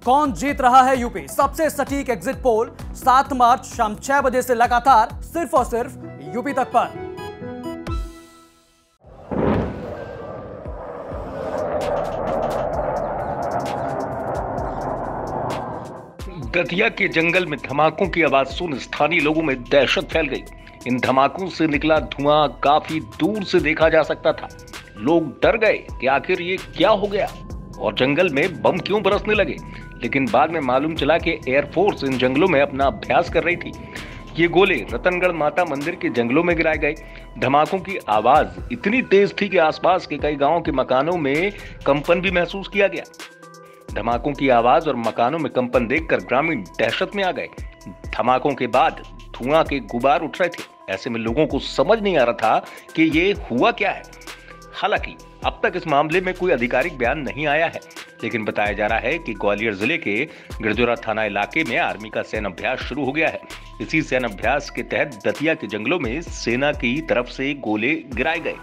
कौन जीत रहा है यूपी? सबसे सटीक एग्जिट पोल 7 मार्च शाम 6 बजे से लगातार सिर्फ और सिर्फ यूपी तक पर। दतिया के जंगल में धमाकों की आवाज सुन स्थानीय लोगों में दहशत फैल गई। इन धमाकों से निकला धुआं काफी दूर से देखा जा सकता था। लोग डर गए कि आखिर ये क्या हो गया और जंगल में बम क्यों बरसने लगे। लेकिन बाद में मालूम चला कि एयरफोर्स इन जंगलों में अपना अभ्यास कर रही थी। ये गोले रतनगढ़ माता मंदिर के जंगलों में गिराए गए। धमाकों की आवाज इतनी तेज थी कि आसपास के कई गांवों के मकानों में कंपन भी महसूस किया गया। धमाकों की आवाज और मकानों में कंपन देखकर ग्रामीण दहशत में आ गए। धमाकों के बाद धुआं के गुबार उठ रहे थे। ऐसे में लोगों को समझ नहीं आ रहा था कि ये हुआ क्या है। हालांकि अब तक इस मामले में कोई आधिकारिक बयान नहीं आया है, लेकिन बताया जा रहा है कि ग्वालियर जिले के गिरजोरा थाना इलाके में आर्मी का सैन्य अभ्यास शुरू हो गया है। इसी सैन्य अभ्यास के तहत दतिया के जंगलों में सेना की तरफ से गोले गिराए गए।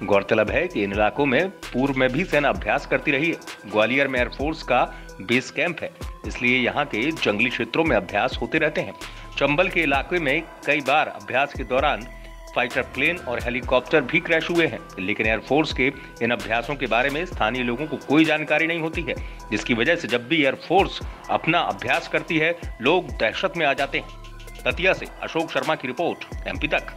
गौरतलब है कि इन इलाकों में पूर्व में भी सेना अभ्यास करती रही है। ग्वालियर में एयरफोर्स का बेस कैंप है, इसलिए यहाँ के जंगली क्षेत्रों में अभ्यास होते रहते हैं। चंबल के इलाके में कई बार अभ्यास के दौरान फाइटर प्लेन और हेलीकॉप्टर भी क्रैश हुए हैं, लेकिन एयरफोर्स के इन अभ्यासों के बारे में स्थानीय लोगों को कोई जानकारी नहीं होती है, जिसकी वजह से जब भी एयरफोर्स अपना अभ्यास करती है लोग दहशत में आ जाते हैं। दतिया से अशोक शर्मा की रिपोर्ट, एमपी तक।